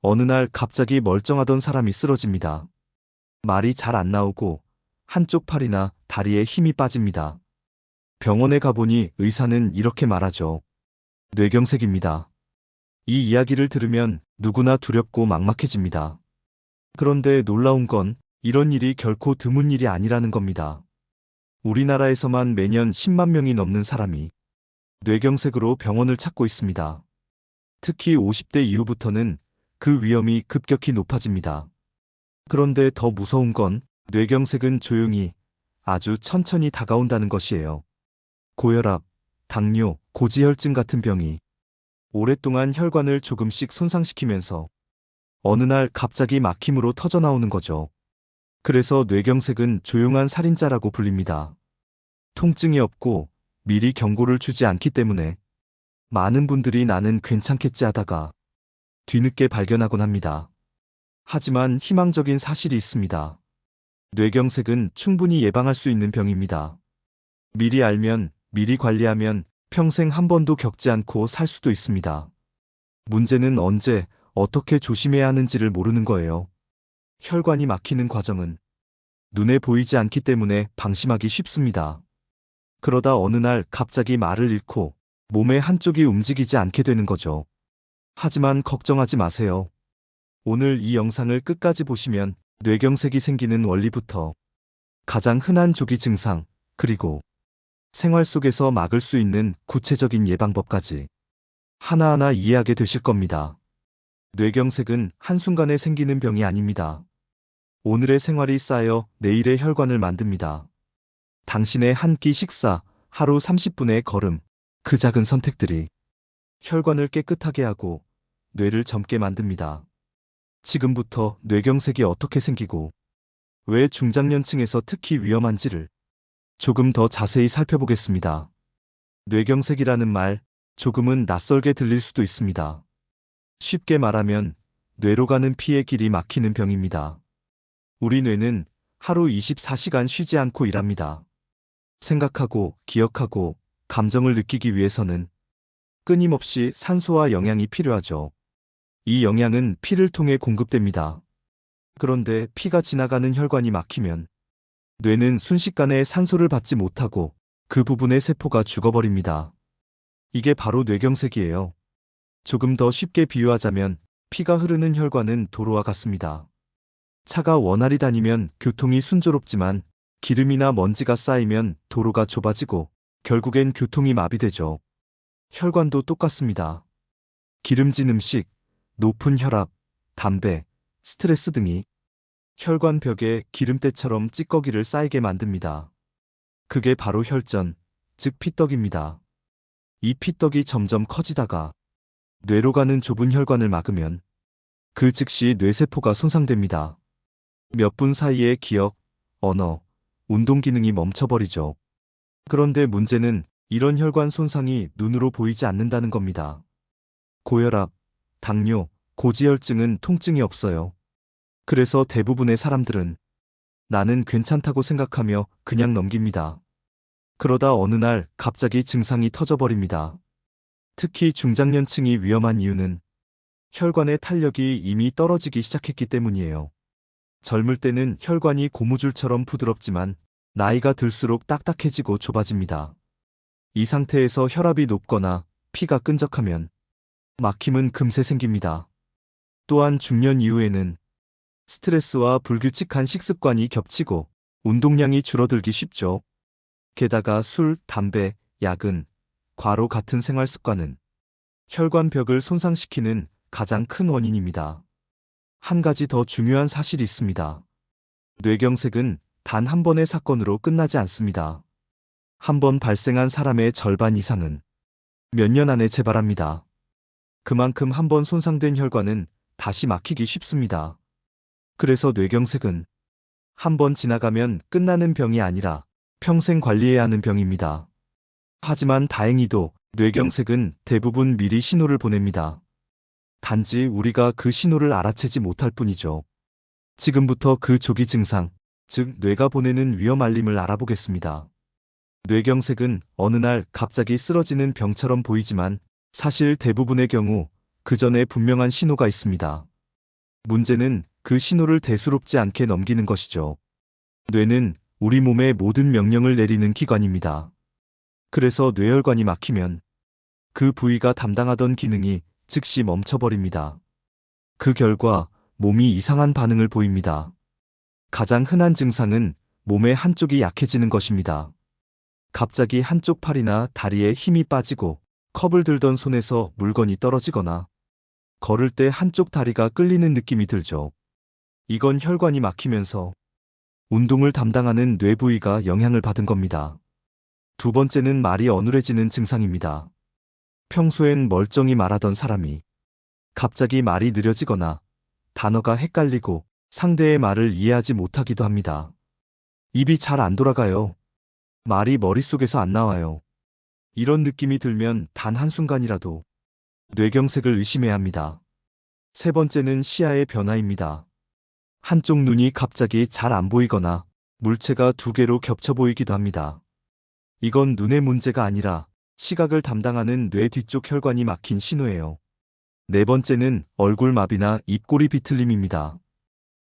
어느 날 갑자기 멀쩡하던 사람이 쓰러집니다. 말이 잘 안 나오고 한쪽 팔이나 다리에 힘이 빠집니다. 병원에 가보니 의사는 이렇게 말하죠. 뇌경색입니다. 이 이야기를 들으면 누구나 두렵고 막막해집니다. 그런데 놀라운 건 이런 일이 결코 드문 일이 아니라는 겁니다. 우리나라에서만 매년 10만 명이 넘는 사람이 뇌경색으로 병원을 찾고 있습니다. 특히 50대 이후부터는 그 위험이 급격히 높아집니다. 그런데 더 무서운 건 뇌경색은 조용히 아주 천천히 다가온다는 것이에요. 고혈압, 당뇨, 고지혈증 같은 병이 오랫동안 혈관을 조금씩 손상시키면서 어느 날 갑자기 막힘으로 터져나오는 거죠. 그래서 뇌경색은 조용한 살인자라고 불립니다. 통증이 없고 미리 경고를 주지 않기 때문에 많은 분들이 나는 괜찮겠지 하다가 뒤늦게 발견하곤 합니다. 하지만 희망적인 사실이 있습니다. 뇌경색은 충분히 예방할 수 있는 병입니다. 미리 알면, 미리 관리하면 평생 한 번도 겪지 않고 살 수도 있습니다. 문제는 언제, 어떻게 조심해야 하는지를 모르는 거예요. 혈관이 막히는 과정은 눈에 보이지 않기 때문에 방심하기 쉽습니다. 그러다 어느 날 갑자기 말을 잃고 몸의 한쪽이 움직이지 않게 되는 거죠. 하지만 걱정하지 마세요. 오늘 이 영상을 끝까지 보시면 뇌경색이 생기는 원리부터 가장 흔한 조기 증상, 그리고 생활 속에서 막을 수 있는 구체적인 예방법까지 하나하나 이해하게 되실 겁니다. 뇌경색은 한순간에 생기는 병이 아닙니다. 오늘의 생활이 쌓여 내일의 혈관을 만듭니다. 당신의 한 끼 식사, 하루 30분의 걸음, 그 작은 선택들이 혈관을 깨끗하게 하고 뇌를 젊게 만듭니다. 지금부터 뇌경색이 어떻게 생기고 왜 중장년층에서 특히 위험한지를 조금 더 자세히 살펴보겠습니다. 뇌경색이라는 말, 조금은 낯설게 들릴 수도 있습니다. 쉽게 말하면 뇌로 가는 피의 길이 막히는 병입니다. 우리 뇌는 하루 24시간 쉬지 않고 일합니다. 생각하고, 기억하고, 감정을 느끼기 위해서는 끊임없이 산소와 영양이 필요하죠. 이 영양은 피를 통해 공급됩니다. 그런데 피가 지나가는 혈관이 막히면 뇌는 순식간에 산소를 받지 못하고 그 부분의 세포가 죽어버립니다. 이게 바로 뇌경색이에요. 조금 더 쉽게 비유하자면 피가 흐르는 혈관은 도로와 같습니다. 차가 원활히 다니면 교통이 순조롭지만 기름이나 먼지가 쌓이면 도로가 좁아지고 결국엔 교통이 마비되죠. 혈관도 똑같습니다. 기름진 음식, 높은 혈압, 담배, 스트레스 등이 혈관 벽에 기름때처럼 찌꺼기를 쌓이게 만듭니다. 그게 바로 혈전, 즉 피떡입니다. 이 피떡이 점점 커지다가 뇌로 가는 좁은 혈관을 막으면 그 즉시 뇌세포가 손상됩니다. 몇 분 사이에 기억, 언어, 운동 기능이 멈춰버리죠. 그런데 문제는 이런 혈관 손상이 눈으로 보이지 않는다는 겁니다. 고혈압, 당뇨, 고지혈증은 통증이 없어요. 그래서 대부분의 사람들은 나는 괜찮다고 생각하며 그냥 넘깁니다. 그러다 어느 날 갑자기 증상이 터져버립니다. 특히 중장년층이 위험한 이유는 혈관의 탄력이 이미 떨어지기 시작했기 때문이에요. 젊을 때는 혈관이 고무줄처럼 부드럽지만 나이가 들수록 딱딱해지고 좁아집니다. 이 상태에서 혈압이 높거나 피가 끈적하면 막힘은 금세 생깁니다. 또한 중년 이후에는 스트레스와 불규칙한 식습관이 겹치고 운동량이 줄어들기 쉽죠. 게다가 술, 담배, 야근, 과로 같은 생활 습관은 혈관 벽을 손상시키는 가장 큰 원인입니다. 한 가지 더 중요한 사실이 있습니다. 뇌경색은 단 한 번의 사건으로 끝나지 않습니다. 한 번 발생한 사람의 절반 이상은 몇 년 안에 재발합니다. 그만큼 한 번 손상된 혈관은 다시 막히기 쉽습니다. 그래서 뇌경색은 한 번 지나가면 끝나는 병이 아니라 평생 관리해야 하는 병입니다. 하지만 다행히도 뇌경색은 대부분 미리 신호를 보냅니다. 단지 우리가 그 신호를 알아채지 못할 뿐이죠. 지금부터 그 조기 증상, 즉 뇌가 보내는 위험 알림을 알아보겠습니다. 뇌경색은 어느 날 갑자기 쓰러지는 병처럼 보이지만 사실 대부분의 경우 그 전에 분명한 신호가 있습니다. 문제는 그 신호를 대수롭지 않게 넘기는 것이죠. 뇌는 우리 몸의 모든 명령을 내리는 기관입니다. 그래서 뇌혈관이 막히면 그 부위가 담당하던 기능이 즉시 멈춰버립니다. 그 결과 몸이 이상한 반응을 보입니다. 가장 흔한 증상은 몸의 한쪽이 약해지는 것입니다. 갑자기 한쪽 팔이나 다리에 힘이 빠지고 컵을 들던 손에서 물건이 떨어지거나 걸을 때 한쪽 다리가 끌리는 느낌이 들죠. 이건 혈관이 막히면서 운동을 담당하는 뇌 부위가 영향을 받은 겁니다. 두 번째는 말이 어눌해지는 증상입니다. 평소엔 멀쩡히 말하던 사람이 갑자기 말이 느려지거나 단어가 헷갈리고 상대의 말을 이해하지 못하기도 합니다. 입이 잘 안 돌아가요. 말이 머릿속에서 안 나와요. 이런 느낌이 들면 단 한순간이라도 뇌경색을 의심해야 합니다. 세 번째는 시야의 변화입니다. 한쪽 눈이 갑자기 잘 안 보이거나 물체가 두 개로 겹쳐 보이기도 합니다. 이건 눈의 문제가 아니라 시각을 담당하는 뇌 뒤쪽 혈관이 막힌 신호예요. 네 번째는 얼굴마비나 입꼬리 비틀림입니다.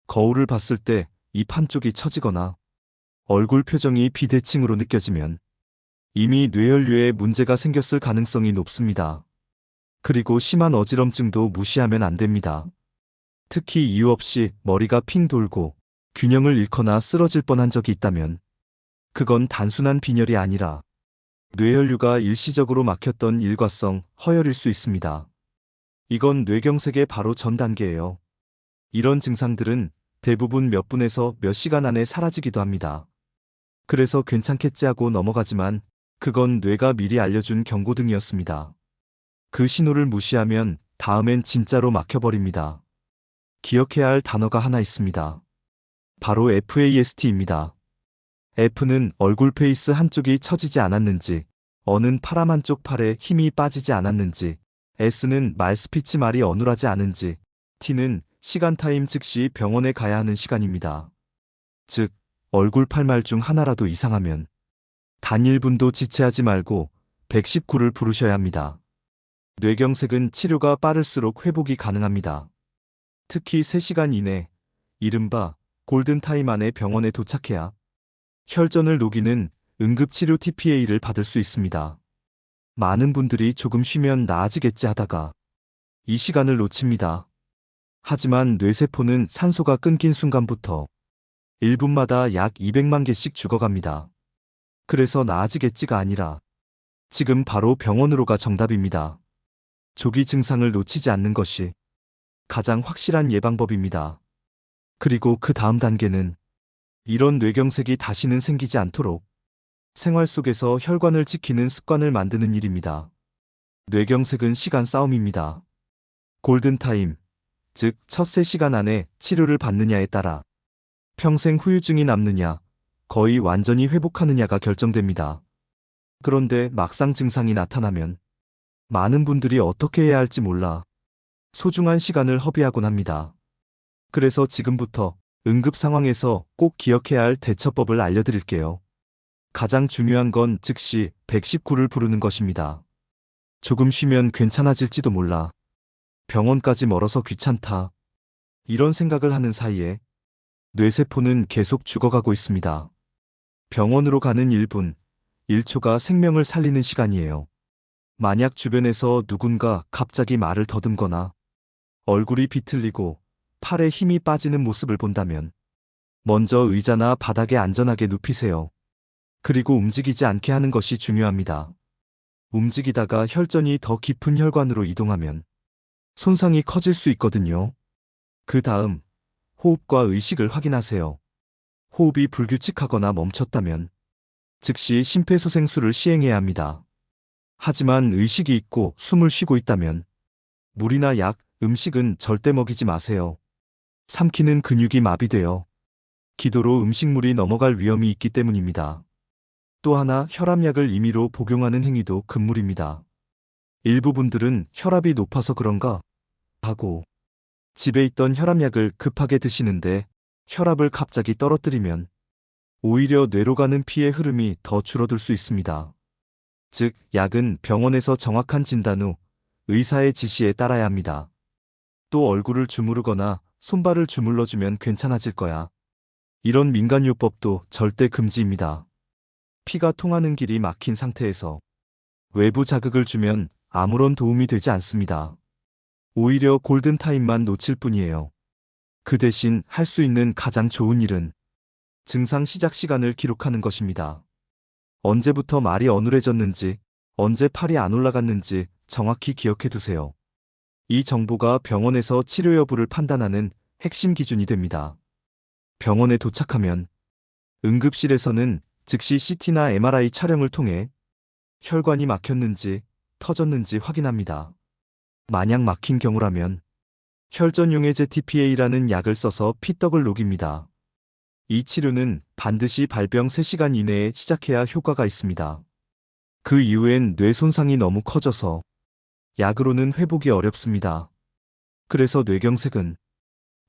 거울을 봤을 때 입 한쪽이 처지거나 얼굴 표정이 비대칭으로 느껴지면 이미 뇌혈류에 문제가 생겼을 가능성이 높습니다. 그리고 심한 어지럼증도 무시하면 안 됩니다. 특히 이유 없이 머리가 핑 돌고 균형을 잃거나 쓰러질 뻔한 적이 있다면 그건 단순한 빈혈이 아니라 뇌혈류가 일시적으로 막혔던 일과성 허혈일 수 있습니다. 이건 뇌경색의 바로 전 단계예요. 이런 증상들은 대부분 몇 분에서 몇 시간 안에 사라지기도 합니다. 그래서 괜찮겠지 하고 넘어가지만 그건 뇌가 미리 알려준 경고등이었습니다. 그 신호를 무시하면 다음엔 진짜로 막혀버립니다. 기억해야 할 단어가 하나 있습니다. 바로 FAST입니다. F는 얼굴 페이스 한쪽이 처지지 않았는지, N은 팔 한쪽 팔에 힘이 빠지지 않았는지, S는 말 스피치 말이 어눌하지 않은지, T는 시간 타임 즉시 병원에 가야 하는 시간입니다. 즉, 얼굴 팔말 중 하나라도 이상하면 단 1분도 지체하지 말고 119를 부르셔야 합니다. 뇌경색은 치료가 빠를수록 회복이 가능합니다. 특히 3시간 이내, 이른바 골든타임 안에 병원에 도착해야 혈전을 녹이는 응급치료 TPA를 받을 수 있습니다. 많은 분들이 조금 쉬면 나아지겠지 하다가 이 시간을 놓칩니다. 하지만 뇌세포는 산소가 끊긴 순간부터 1분마다 약 200만 개씩 죽어갑니다. 그래서 나아지겠지가 아니라 지금 바로 병원으로 가 정답입니다. 조기 증상을 놓치지 않는 것이 가장 확실한 예방법입니다. 그리고 그 다음 단계는 이런 뇌경색이 다시는 생기지 않도록 생활 속에서 혈관을 지키는 습관을 만드는 일입니다. 뇌경색은 시간 싸움입니다. 골든타임, 즉 첫 3시간 안에 치료를 받느냐에 따라 평생 후유증이 남느냐, 거의 완전히 회복하느냐가 결정됩니다. 그런데 막상 증상이 나타나면 많은 분들이 어떻게 해야 할지 몰라 소중한 시간을 허비하곤 합니다. 그래서 지금부터 응급 상황에서 꼭 기억해야 할 대처법을 알려드릴게요. 가장 중요한 건 즉시 119를 부르는 것입니다. 조금 쉬면 괜찮아질지도 몰라. 병원까지 멀어서 귀찮다. 이런 생각을 하는 사이에 뇌세포는 계속 죽어가고 있습니다. 병원으로 가는 1분, 1초가 생명을 살리는 시간이에요. 만약 주변에서 누군가 갑자기 말을 더듬거나 얼굴이 비틀리고 팔에 힘이 빠지는 모습을 본다면 먼저 의자나 바닥에 안전하게 눕히세요. 그리고 움직이지 않게 하는 것이 중요합니다. 움직이다가 혈전이 더 깊은 혈관으로 이동하면 손상이 커질 수 있거든요. 그 다음 호흡과 의식을 확인하세요. 호흡이 불규칙하거나 멈췄다면 즉시 심폐소생술을 시행해야 합니다. 하지만 의식이 있고 숨을 쉬고 있다면 물이나 약, 음식은 절대 먹이지 마세요. 삼키는 근육이 마비되어 기도로 음식물이 넘어갈 위험이 있기 때문입니다. 또 하나 혈압약을 임의로 복용하는 행위도 금물입니다. 일부 분들은 혈압이 높아서 그런가 하고 집에 있던 혈압약을 급하게 드시는데 혈압을 갑자기 떨어뜨리면 오히려 뇌로 가는 피의 흐름이 더 줄어들 수 있습니다. 즉, 약은 병원에서 정확한 진단 후 의사의 지시에 따라야 합니다. 또 얼굴을 주무르거나 손발을 주물러주면 괜찮아질 거야. 이런 민간요법도 절대 금지입니다. 피가 통하는 길이 막힌 상태에서 외부 자극을 주면 아무런 도움이 되지 않습니다. 오히려 골든타임만 놓칠 뿐이에요. 그 대신 할 수 있는 가장 좋은 일은 증상 시작 시간을 기록하는 것입니다. 언제부터 말이 어눌해졌는지, 언제 팔이 안 올라갔는지 정확히 기억해 두세요. 이 정보가 병원에서 치료 여부를 판단하는 핵심 기준이 됩니다. 병원에 도착하면 응급실에서는 즉시 CT나 MRI 촬영을 통해 혈관이 막혔는지 터졌는지 확인합니다. 만약 막힌 경우라면 혈전용해제 TPA라는 약을 써서 피떡을 녹입니다. 이 치료는 반드시 발병 3시간 이내에 시작해야 효과가 있습니다. 그 이후엔 뇌 손상이 너무 커져서 약으로는 회복이 어렵습니다. 그래서 뇌경색은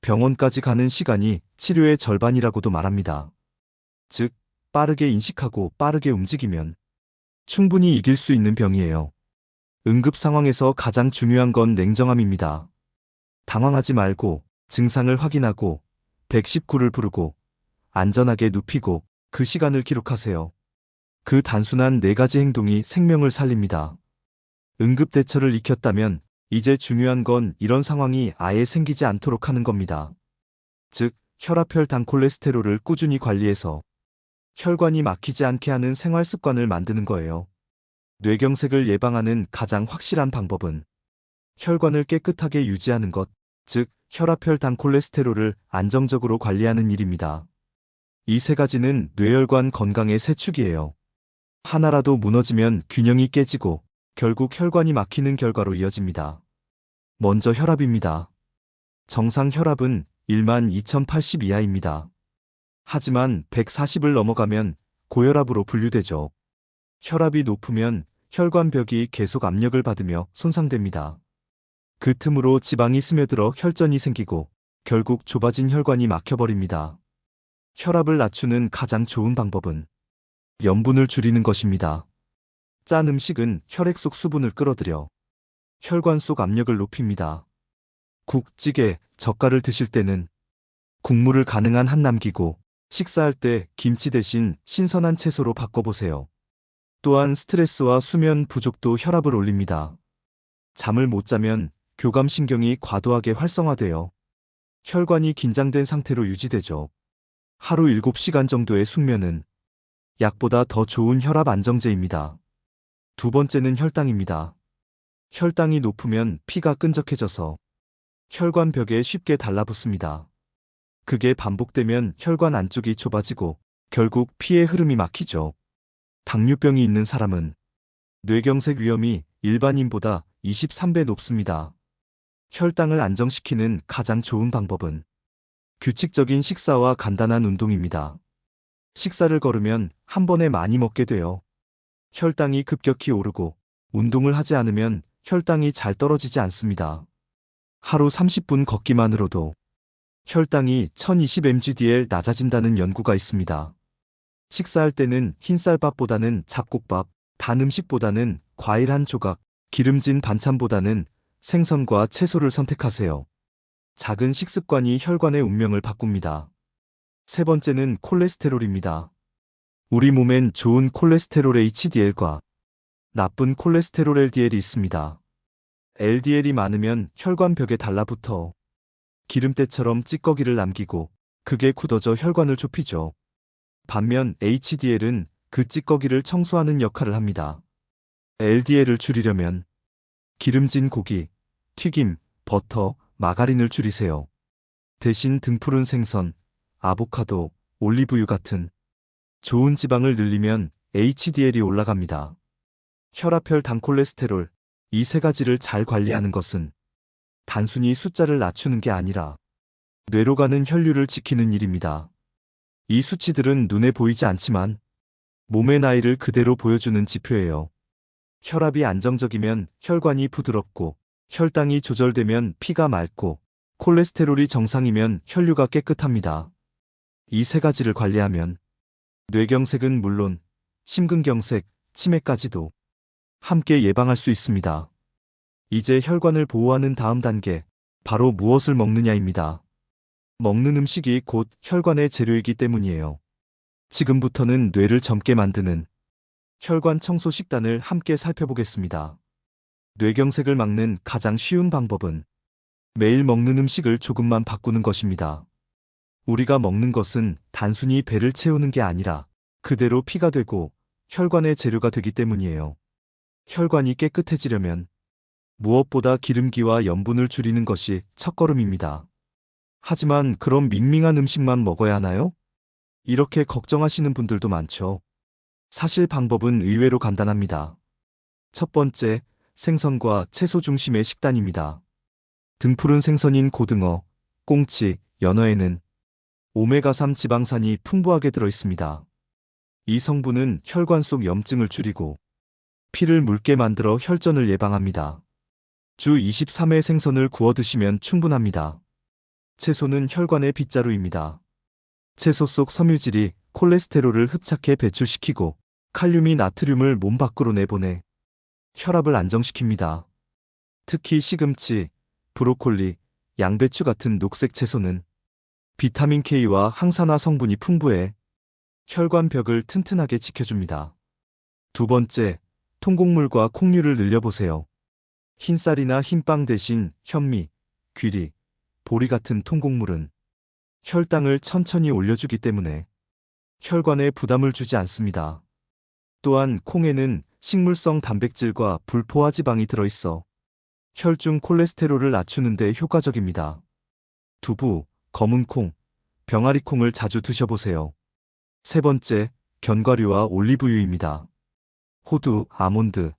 병원까지 가는 시간이 치료의 절반이라고도 말합니다. 즉, 빠르게 인식하고 빠르게 움직이면 충분히 이길 수 있는 병이에요. 응급 상황에서 가장 중요한 건 냉정함입니다. 당황하지 말고 증상을 확인하고 119를 부르고 안전하게 눕히고 그 시간을 기록하세요. 그 단순한 4가지 행동이 생명을 살립니다. 응급 대처를 익혔다면 이제 중요한 건 이런 상황이 아예 생기지 않도록 하는 겁니다. 즉, 혈압혈당 콜레스테롤을 꾸준히 관리해서 혈관이 막히지 않게 하는 생활 습관을 만드는 거예요. 뇌경색을 예방하는 가장 확실한 방법은 혈관을 깨끗하게 유지하는 것, 즉 혈압혈당 콜레스테롤을 안정적으로 관리하는 일입니다. 이 3가지는 뇌혈관 건강의 세 축이에요. 하나라도 무너지면 균형이 깨지고 결국 혈관이 막히는 결과로 이어집니다. 먼저 혈압입니다. 정상 혈압은 12,080 이하입니다. 하지만 140을 넘어가면 고혈압으로 분류되죠. 혈압이 높으면 혈관벽이 계속 압력을 받으며 손상됩니다. 그 틈으로 지방이 스며들어 혈전이 생기고 결국 좁아진 혈관이 막혀버립니다. 혈압을 낮추는 가장 좋은 방법은 염분을 줄이는 것입니다. 짠 음식은 혈액 속 수분을 끌어들여 혈관 속 압력을 높입니다. 국, 찌개, 젓갈을 드실 때는 국물을 가능한 한 남기고 식사할 때 김치 대신 신선한 채소로 바꿔보세요. 또한 스트레스와 수면 부족도 혈압을 올립니다. 잠을 못 자면 교감신경이 과도하게 활성화되어 혈관이 긴장된 상태로 유지되죠. 하루 7시간 정도의 숙면은 약보다 더 좋은 혈압 안정제입니다. 두 번째는 혈당입니다. 혈당이 높으면 피가 끈적해져서 혈관 벽에 쉽게 달라붙습니다. 그게 반복되면 혈관 안쪽이 좁아지고 결국 피의 흐름이 막히죠. 당뇨병이 있는 사람은 뇌경색 위험이 일반인보다 23배 높습니다. 혈당을 안정시키는 가장 좋은 방법은 규칙적인 식사와 간단한 운동입니다. 식사를 거르면 한 번에 많이 먹게 돼요. 혈당이 급격히 오르고 운동을 하지 않으면 혈당이 잘 떨어지지 않습니다. 하루 30분 걷기만으로도 혈당이 1020mgdl 낮아진다는 연구가 있습니다. 식사할 때는 흰쌀밥보다는 잡곡밥, 단 음식보다는 과일 한 조각, 기름진 반찬보다는 생선과 채소를 선택하세요. 작은 식습관이 혈관의 운명을 바꿉니다. 세 번째는 콜레스테롤입니다. 우리 몸엔 좋은 콜레스테롤 HDL과 나쁜 콜레스테롤 LDL이 있습니다. LDL이 많으면 혈관 벽에 달라붙어 기름때처럼 찌꺼기를 남기고 그게 굳어져 혈관을 좁히죠. 반면 HDL은 그 찌꺼기를 청소하는 역할을 합니다. LDL을 줄이려면 기름진 고기, 튀김, 버터, 마가린을 줄이세요. 대신 등푸른 생선, 아보카도, 올리브유 같은 좋은 지방을 늘리면 HDL이 올라갑니다. 혈압혈당 콜레스테롤, 이 3가지를 잘 관리하는 것은 단순히 숫자를 낮추는 게 아니라 뇌로 가는 혈류를 지키는 일입니다. 이 수치들은 눈에 보이지 않지만 몸의 나이를 그대로 보여주는 지표예요. 혈압이 안정적이면 혈관이 부드럽고 혈당이 조절되면 피가 맑고 콜레스테롤이 정상이면 혈류가 깨끗합니다. 이 3가지를 관리하면 뇌경색은 물론 심근경색, 치매까지도 함께 예방할 수 있습니다. 이제 혈관을 보호하는 다음 단계, 바로 무엇을 먹느냐입니다. 먹는 음식이 곧 혈관의 재료이기 때문이에요. 지금부터는 뇌를 젊게 만드는 혈관 청소 식단을 함께 살펴보겠습니다. 뇌경색을 막는 가장 쉬운 방법은 매일 먹는 음식을 조금만 바꾸는 것입니다. 우리가 먹는 것은 단순히 배를 채우는 게 아니라 그대로 피가 되고 혈관의 재료가 되기 때문이에요. 혈관이 깨끗해지려면 무엇보다 기름기와 염분을 줄이는 것이 첫걸음입니다. 하지만 그럼 밍밍한 음식만 먹어야 하나요? 이렇게 걱정하시는 분들도 많죠. 사실 방법은 의외로 간단합니다. 첫 번째, 생선과 채소 중심의 식단입니다. 등푸른 생선인 고등어, 꽁치, 연어에는 오메가3 지방산이 풍부하게 들어있습니다. 이 성분은 혈관 속 염증을 줄이고 피를 묽게 만들어 혈전을 예방합니다. 주 23회 생선을 구워 드시면 충분합니다. 채소는 혈관의 빗자루입니다. 채소 속 섬유질이 콜레스테롤을 흡착해 배출시키고 칼륨이 나트륨을 몸 밖으로 내보내 혈압을 안정시킵니다. 특히 시금치, 브로콜리, 양배추 같은 녹색 채소는 비타민 K와 항산화 성분이 풍부해 혈관 벽을 튼튼하게 지켜줍니다. 두 번째, 통곡물과 콩류를 늘려보세요. 흰쌀이나 흰빵 대신 현미, 귀리, 보리 같은 통곡물은 혈당을 천천히 올려주기 때문에 혈관에 부담을 주지 않습니다. 또한 콩에는 식물성 단백질과 불포화 지방이 들어있어 혈중 콜레스테롤을 낮추는 데 효과적입니다. 두부, 검은콩, 병아리콩을 자주 드셔보세요. 세 번째, 견과류와 올리브유입니다. 호두, 아몬드,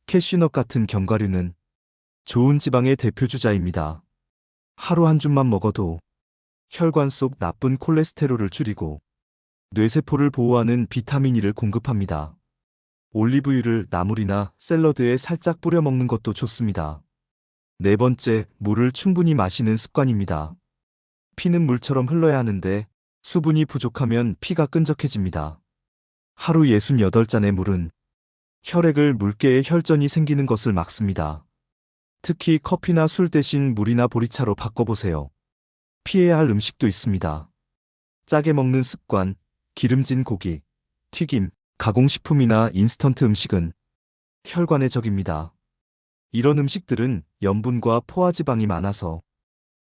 캐슈넛 같은 견과류는 좋은 지방의 대표 주자입니다. 하루 한 줌만 먹어도 혈관 속 나쁜 콜레스테롤을 줄이고 뇌세포를 보호하는 비타민 E를 공급합니다. 올리브유를 나물이나 샐러드에 살짝 뿌려 먹는 것도 좋습니다. 네 번째, 물을 충분히 마시는 습관입니다. 피는 물처럼 흘러야 하는데 수분이 부족하면 피가 끈적해집니다. 하루 68잔의 물은 혈액을 묽게 해 혈전이 생기는 것을 막습니다. 특히 커피나 술 대신 물이나 보리차로 바꿔보세요. 피해야 할 음식도 있습니다. 짜게 먹는 습관, 기름진 고기, 튀김, 가공식품이나 인스턴트 음식은 혈관의 적입니다. 이런 음식들은 염분과 포화지방이 많아서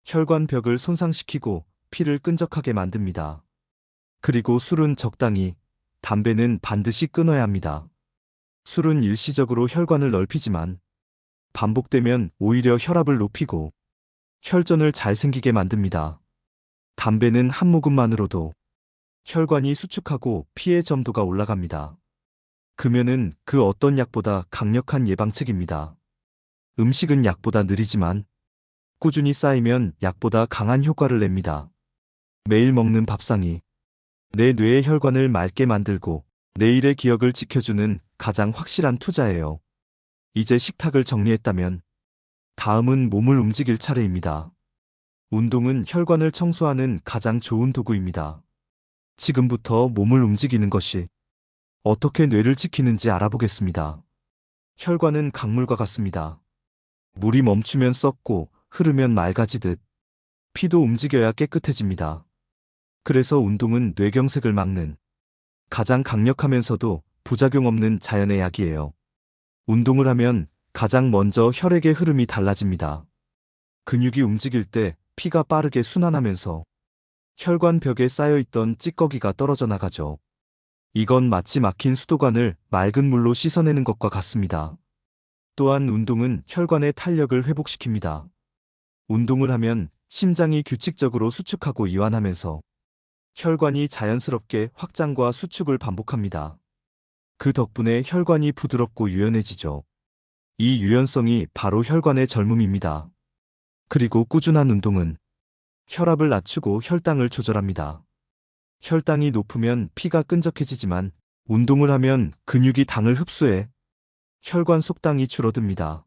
혈관 벽을 손상시키고 피를 끈적하게 만듭니다. 그리고 술은 적당히, 담배는 반드시 끊어야 합니다. 술은 일시적으로 혈관을 넓히지만 반복되면 오히려 혈압을 높이고 혈전을 잘 생기게 만듭니다. 담배는 한 모금만으로도 혈관이 수축하고 피의 점도가 올라갑니다. 금연은 그 어떤 약보다 강력한 예방책입니다. 음식은 약보다 느리지만 꾸준히 쌓이면 약보다 강한 효과를 냅니다. 매일 먹는 밥상이 내 뇌의 혈관을 맑게 만들고 내일의 기억을 지켜주는 가장 확실한 투자예요. 이제 식탁을 정리했다면 다음은 몸을 움직일 차례입니다. 운동은 혈관을 청소하는 가장 좋은 도구입니다. 지금부터 몸을 움직이는 것이 어떻게 뇌를 지키는지 알아보겠습니다. 혈관은 강물과 같습니다. 물이 멈추면 썩고 흐르면 맑아지듯 피도 움직여야 깨끗해집니다. 그래서 운동은 뇌경색을 막는 가장 강력하면서도 부작용 없는 자연의 약이에요. 운동을 하면 가장 먼저 혈액의 흐름이 달라집니다. 근육이 움직일 때 피가 빠르게 순환하면서 혈관 벽에 쌓여있던 찌꺼기가 떨어져 나가죠. 이건 마치 막힌 수도관을 맑은 물로 씻어내는 것과 같습니다. 또한 운동은 혈관의 탄력을 회복시킵니다. 운동을 하면 심장이 규칙적으로 수축하고 이완하면서 혈관이 자연스럽게 확장과 수축을 반복합니다. 그 덕분에 혈관이 부드럽고 유연해지죠. 이 유연성이 바로 혈관의 젊음입니다. 그리고 꾸준한 운동은 혈압을 낮추고 혈당을 조절합니다. 혈당이 높으면 피가 끈적해지지만 운동을 하면 근육이 당을 흡수해 혈관 속당이 줄어듭니다.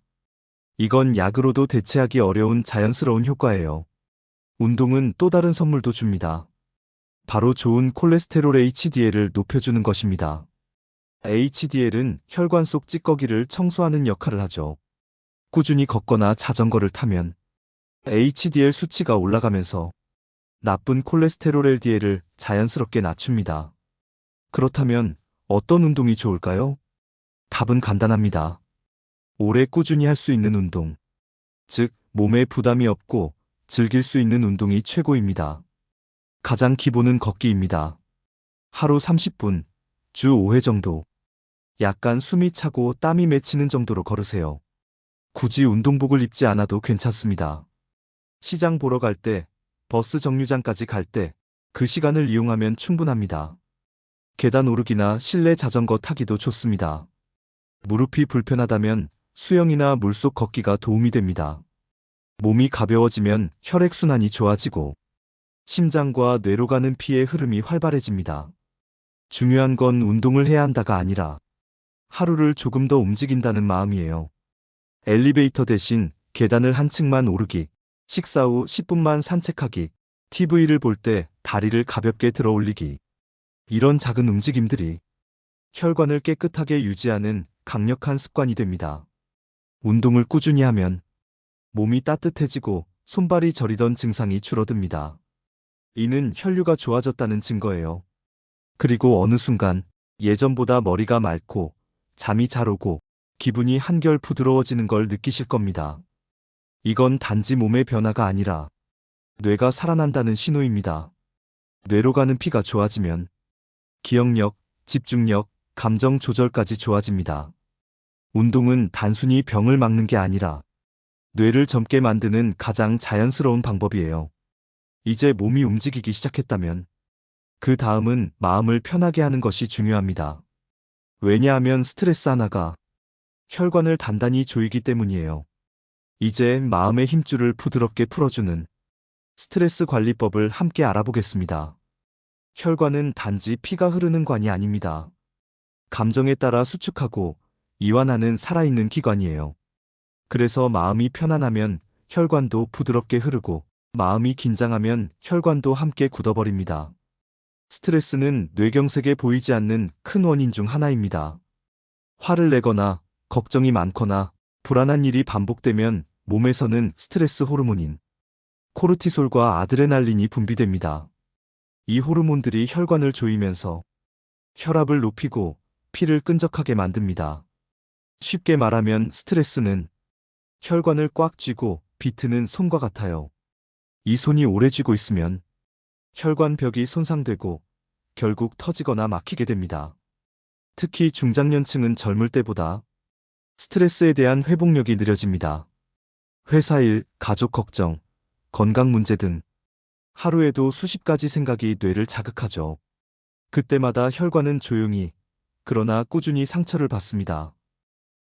이건 약으로도 대체하기 어려운 자연스러운 효과예요. 운동은 또 다른 선물도 줍니다. 바로 좋은 콜레스테롤 HDL을 높여주는 것입니다. HDL은 혈관 속 찌꺼기를 청소하는 역할을 하죠. 꾸준히 걷거나 자전거를 타면 HDL 수치가 올라가면서 나쁜 콜레스테롤 LDL을 자연스럽게 낮춥니다. 그렇다면 어떤 운동이 좋을까요? 답은 간단합니다. 오래 꾸준히 할 수 있는 운동. 즉, 몸에 부담이 없고 즐길 수 있는 운동이 최고입니다. 가장 기본은 걷기입니다. 하루 30분, 주 5회 정도. 약간 숨이 차고 땀이 맺히는 정도로 걸으세요. 굳이 운동복을 입지 않아도 괜찮습니다. 시장 보러 갈 때, 버스 정류장까지 갈 때, 그 시간을 이용하면 충분합니다. 계단 오르기나 실내 자전거 타기도 좋습니다. 무릎이 불편하다면 수영이나 물속 걷기가 도움이 됩니다. 몸이 가벼워지면 혈액순환이 좋아지고 심장과 뇌로 가는 피의 흐름이 활발해집니다. 중요한 건 운동을 해야 한다가 아니라 하루를 조금 더 움직인다는 마음이에요. 엘리베이터 대신 계단을 한 층만 오르기, 식사 후 10분만 산책하기, TV를 볼 때 다리를 가볍게 들어 올리기. 이런 작은 움직임들이 혈관을 깨끗하게 유지하는 강력한 습관이 됩니다. 운동을 꾸준히 하면 몸이 따뜻해지고 손발이 저리던 증상이 줄어듭니다. 이는 혈류가 좋아졌다는 증거예요. 그리고 어느 순간 예전보다 머리가 맑고 잠이 잘 오고 기분이 한결 부드러워지는 걸 느끼실 겁니다. 이건 단지 몸의 변화가 아니라 뇌가 살아난다는 신호입니다. 뇌로 가는 피가 좋아지면 기억력, 집중력, 감정 조절까지 좋아집니다. 운동은 단순히 병을 막는 게 아니라 뇌를 젊게 만드는 가장 자연스러운 방법이에요. 이제 몸이 움직이기 시작했다면 그 다음은 마음을 편하게 하는 것이 중요합니다. 왜냐하면 스트레스 하나가 혈관을 단단히 조이기 때문이에요. 이제 마음의 힘줄을 부드럽게 풀어주는 스트레스 관리법을 함께 알아보겠습니다. 혈관은 단지 피가 흐르는 관이 아닙니다. 감정에 따라 수축하고 이완하는 살아있는 기관이에요. 그래서 마음이 편안하면 혈관도 부드럽게 흐르고 마음이 긴장하면 혈관도 함께 굳어버립니다. 스트레스는 뇌경색에 보이지 않는 큰 원인 중 하나입니다. 화를 내거나 걱정이 많거나 불안한 일이 반복되면 몸에서는 스트레스 호르몬인 코르티솔과 아드레날린이 분비됩니다. 이 호르몬들이 혈관을 조이면서 혈압을 높이고 피를 끈적하게 만듭니다. 쉽게 말하면 스트레스는 혈관을 꽉 쥐고 비트는 손과 같아요. 이 손이 오래 쥐고 있으면 혈관벽이 손상되고 결국 터지거나 막히게 됩니다. 특히 중장년층은 젊을 때보다 스트레스에 대한 회복력이 느려집니다. 회사 일, 가족 걱정, 건강 문제 등 하루에도 수십 가지 생각이 뇌를 자극하죠. 그때마다 혈관은 조용히, 그러나 꾸준히 상처를 받습니다.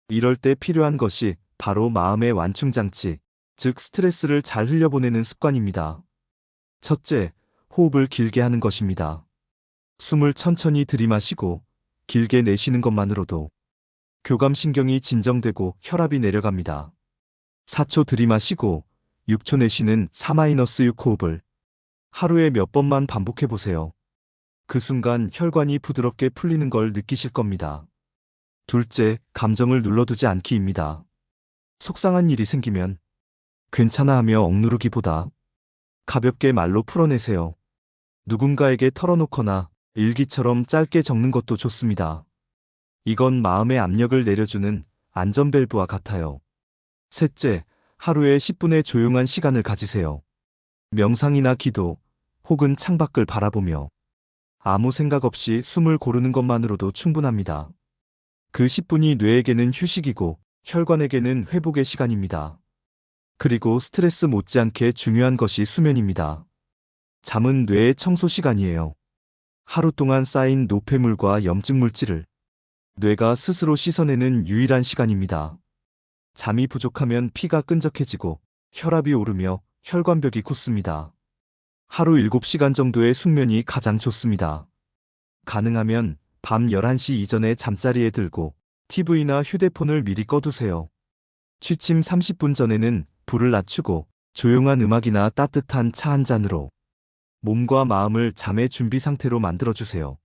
이럴 때 필요한 것이 바로 마음의 완충장치, 즉 스트레스를 잘 흘려보내는 습관입니다. 첫째, 호흡을 길게 하는 것입니다. 숨을 천천히 들이마시고 길게 내쉬는 것만으로도 교감신경이 진정되고 혈압이 내려갑니다. 4초 들이마시고 6초 내쉬는 4-6 호흡을 하루에 몇 번만 반복해보세요. 그 순간 혈관이 부드럽게 풀리는 걸 느끼실 겁니다. 둘째, 감정을 눌러두지 않기입니다. 속상한 일이 생기면 괜찮아 하며 억누르기보다 가볍게 말로 풀어내세요. 누군가에게 털어놓거나 일기처럼 짧게 적는 것도 좋습니다. 이건 마음의 압력을 내려주는 안전밸브와 같아요. 셋째, 하루에 10분의 조용한 시간을 가지세요. 명상이나 기도, 혹은 창밖을 바라보며 아무 생각 없이 숨을 고르는 것만으로도 충분합니다. 그 10분이 뇌에게는 휴식이고 혈관에게는 회복의 시간입니다. 그리고 스트레스 못지않게 중요한 것이 수면입니다. 잠은 뇌의 청소 시간이에요. 하루 동안 쌓인 노폐물과 염증 물질을 뇌가 스스로 씻어내는 유일한 시간입니다. 잠이 부족하면 피가 끈적해지고 혈압이 오르며 혈관벽이 굳습니다. 하루 7시간 정도의 숙면이 가장 좋습니다. 가능하면 밤 11시 이전에 잠자리에 들고 TV나 휴대폰을 미리 꺼두세요. 취침 30분 전에는 불을 낮추고 조용한 음악이나 따뜻한 차 한 잔으로 몸과 마음을 잠의 준비 상태로 만들어주세요.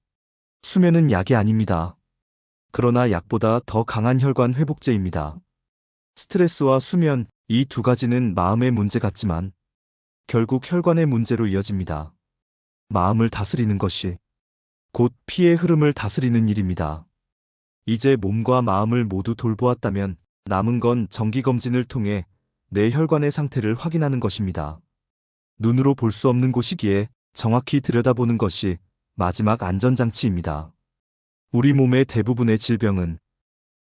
수면은 약이 아닙니다. 그러나 약보다 더 강한 혈관 회복제입니다. 스트레스와 수면, 이 두 가지는 마음의 문제 같지만 결국 혈관의 문제로 이어집니다. 마음을 다스리는 것이 곧 피의 흐름을 다스리는 일입니다. 이제 몸과 마음을 모두 돌보았다면 남은 건 정기검진을 통해 내 혈관의 상태를 확인하는 것입니다. 눈으로 볼 수 없는 곳이기에 정확히 들여다보는 것이 마지막 안전장치입니다. 우리 몸의 대부분의 질병은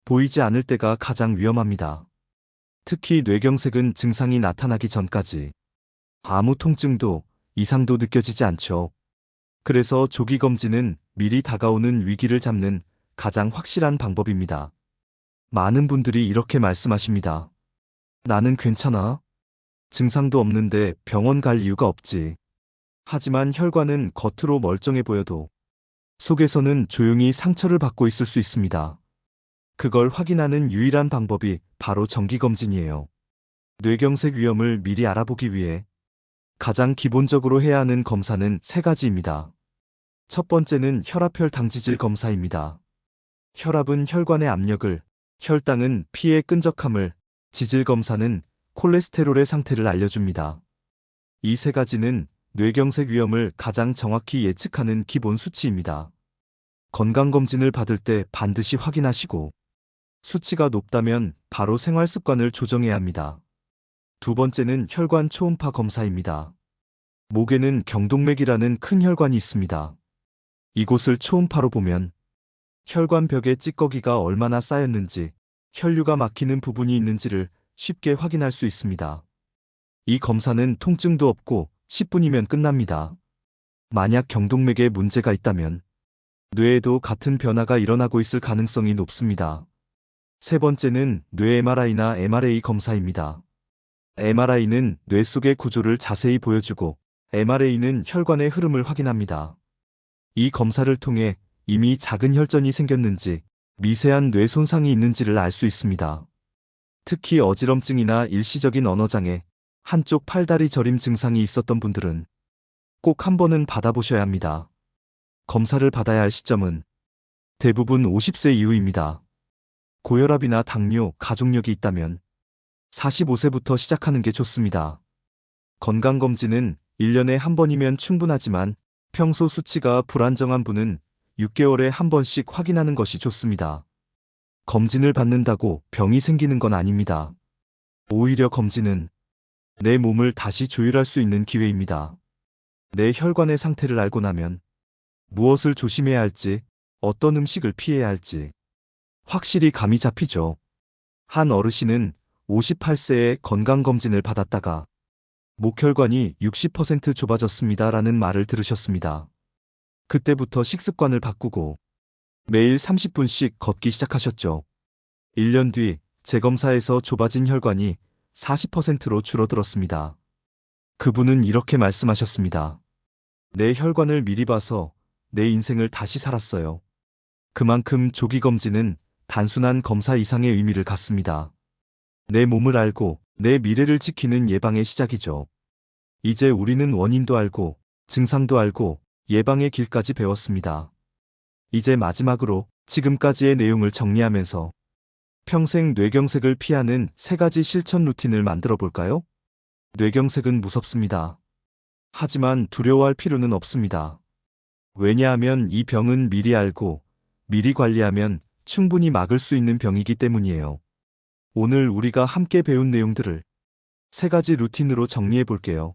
보이지 않을 때가 가장 위험합니다. 특히 뇌경색은 증상이 나타나기 전까지 아무 통증도 이상도 느껴지지 않죠. 그래서 조기검진은 미리 다가오는 위기를 잡는 가장 확실한 방법입니다. 많은 분들이 이렇게 말씀하십니다. 나는 괜찮아. 증상도 없는데 병원 갈 이유가 없지. 하지만 혈관은 겉으로 멀쩡해 보여도 속에서는 조용히 상처를 받고 있을 수 있습니다. 그걸 확인하는 유일한 방법이 바로 정기검진이에요. 뇌경색 위험을 미리 알아보기 위해 가장 기본적으로 해야 하는 검사는 3가지입니다. 첫 번째는 혈압혈 당지질 검사입니다. 혈압은 혈관의 압력을, 혈당은 피의 끈적함을, 지질 검사는 콜레스테롤의 상태를 알려줍니다. 이 3가지는 뇌경색 위험을 가장 정확히 예측하는 기본 수치입니다. 건강검진을 받을 때 반드시 확인하시고 수치가 높다면 바로 생활 습관을 조정해야 합니다. 두 번째는 혈관 초음파 검사입니다. 목에는 경동맥이라는 큰 혈관이 있습니다. 이곳을 초음파로 보면 혈관 벽에 찌꺼기가 얼마나 쌓였는지, 혈류가 막히는 부분이 있는지를 쉽게 확인할 수 있습니다. 이 검사는 통증도 없고 10분이면 끝납니다. 만약 경동맥에 문제가 있다면 뇌에도 같은 변화가 일어나고 있을 가능성이 높습니다. 세 번째는 뇌 MRI나 MRA 검사입니다. MRI는 뇌 속의 구조를 자세히 보여주고 MRA는 혈관의 흐름을 확인합니다. 이 검사를 통해 이미 작은 혈전이 생겼는지 미세한 뇌 손상이 있는지를 알 수 있습니다. 특히 어지럼증이나 일시적인 언어장애, 한쪽 팔다리 저림 증상이 있었던 분들은 꼭 한 번은 받아보셔야 합니다. 검사를 받아야 할 시점은 대부분 50세 이후입니다. 고혈압이나 당뇨, 가족력이 있다면 45세부터 시작하는 게 좋습니다. 건강검진은 1년에 한 번이면 충분하지만 평소 수치가 불안정한 분은 6개월에 한 번씩 확인하는 것이 좋습니다. 검진을 받는다고 병이 생기는 건 아닙니다. 오히려 검진은 내 몸을 다시 조율할 수 있는 기회입니다. 내 혈관의 상태를 알고 나면 무엇을 조심해야 할지, 어떤 음식을 피해야 할지 확실히 감이 잡히죠. 한 어르신은 58세에 건강검진을 받았다가 목혈관이 60% 좁아졌습니다라는 말을 들으셨습니다. 그때부터 식습관을 바꾸고 매일 30분씩 걷기 시작하셨죠. 1년 뒤 재검사에서 좁아진 혈관이 40%로 줄어들었습니다. 그분은 이렇게 말씀하셨습니다. 내 혈관을 미리 봐서 내 인생을 다시 살았어요. 그만큼 조기검진은 단순한 검사 이상의 의미를 갖습니다. 내 몸을 알고 내 미래를 지키는 예방의 시작이죠. 이제 우리는 원인도 알고 증상도 알고 예방의 길까지 배웠습니다. 이제 마지막으로 지금까지의 내용을 정리하면서 평생 뇌경색을 피하는 3가지 실천 루틴을 만들어 볼까요? 뇌경색은 무섭습니다. 하지만 두려워할 필요는 없습니다. 왜냐하면 이 병은 미리 알고 미리 관리하면 충분히 막을 수 있는 병이기 때문이에요. 오늘 우리가 함께 배운 내용들을 3가지 루틴으로 정리해 볼게요.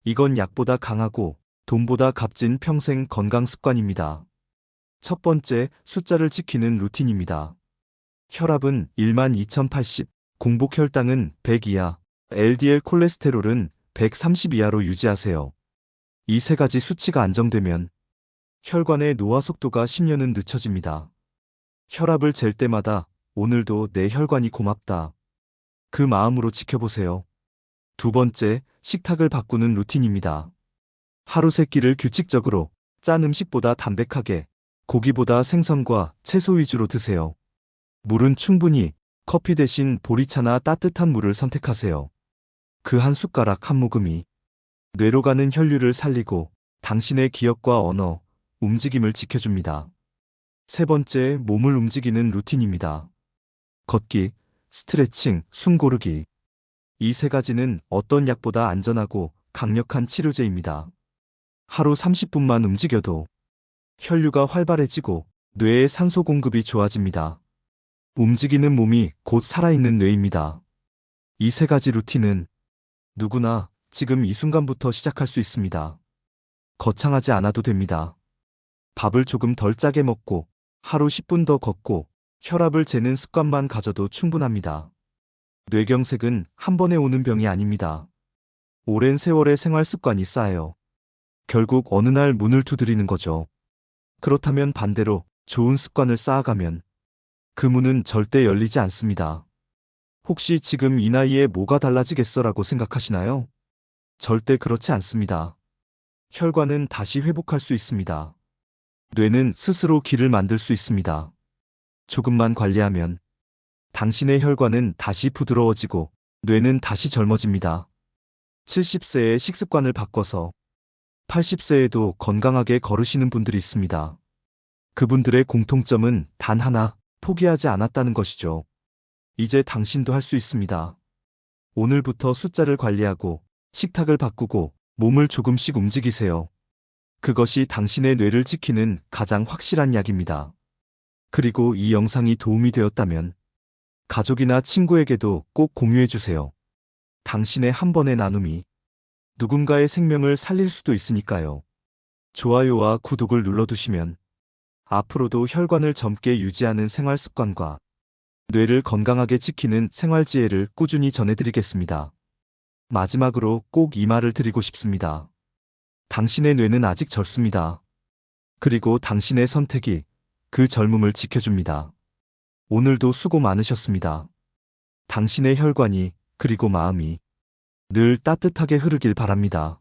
이건 약보다 강하고 돈보다 값진 평생 건강 습관입니다. 첫 번째, 숫자를 지키는 루틴입니다. 혈압은 12,080, 공복 혈당은 100 이하, LDL 콜레스테롤은 130 이하로 유지하세요. 이 3가지 수치가 안정되면 혈관의 노화 속도가 10년은 늦춰집니다. 혈압을 잴 때마다 오늘도 내 혈관이 고맙다. 그 마음으로 지켜보세요. 두 번째, 식탁을 바꾸는 루틴입니다. 하루 3끼를 규칙적으로 짠 음식보다 담백하게, 고기보다 생선과 채소 위주로 드세요. 물은 충분히, 커피 대신 보리차나 따뜻한 물을 선택하세요. 그 한 숟가락 한 모금이 뇌로 가는 혈류를 살리고 당신의 기억과 언어, 움직임을 지켜줍니다. 세 번째, 몸을 움직이는 루틴입니다. 걷기, 스트레칭, 숨 고르기. 이 3가지는 어떤 약보다 안전하고 강력한 치료제입니다. 하루 30분만 움직여도 혈류가 활발해지고 뇌의 산소 공급이 좋아집니다. 움직이는 몸이 곧 살아있는 뇌입니다. 이 세 가지 루틴은 누구나 지금 이 순간부터 시작할 수 있습니다. 거창하지 않아도 됩니다. 밥을 조금 덜 짜게 먹고 하루 10분 더 걷고 혈압을 재는 습관만 가져도 충분합니다. 뇌경색은 한 번에 오는 병이 아닙니다. 오랜 세월의 생활 습관이 쌓여 결국 어느 날 문을 두드리는 거죠. 그렇다면 반대로 좋은 습관을 쌓아가면 그 문은 절대 열리지 않습니다. 혹시 지금 이 나이에 뭐가 달라지겠어라고 생각하시나요? 절대 그렇지 않습니다. 혈관은 다시 회복할 수 있습니다. 뇌는 스스로 길을 만들 수 있습니다. 조금만 관리하면 당신의 혈관은 다시 부드러워지고 뇌는 다시 젊어집니다. 70세에 식습관을 바꿔서 80세에도 건강하게 걸으시는 분들이 있습니다. 그분들의 공통점은 단 하나, 포기하지 않았다는 것이죠. 이제 당신도 할 수 있습니다. 오늘부터 숫자를 관리하고 식탁을 바꾸고 몸을 조금씩 움직이세요. 그것이 당신의 뇌를 지키는 가장 확실한 약입니다. 그리고 이 영상이 도움이 되었다면 가족이나 친구에게도 꼭 공유해주세요. 당신의 한 번의 나눔이 누군가의 생명을 살릴 수도 있으니까요. 좋아요와 구독을 눌러두시면 앞으로도 혈관을 젊게 유지하는 생활 습관과 뇌를 건강하게 지키는 생활 지혜를 꾸준히 전해드리겠습니다. 마지막으로 꼭 이 말을 드리고 싶습니다. 당신의 뇌는 아직 젊습니다. 그리고 당신의 선택이 그 젊음을 지켜줍니다. 오늘도 수고 많으셨습니다. 당신의 혈관이 그리고 마음이 늘 따뜻하게 흐르길 바랍니다.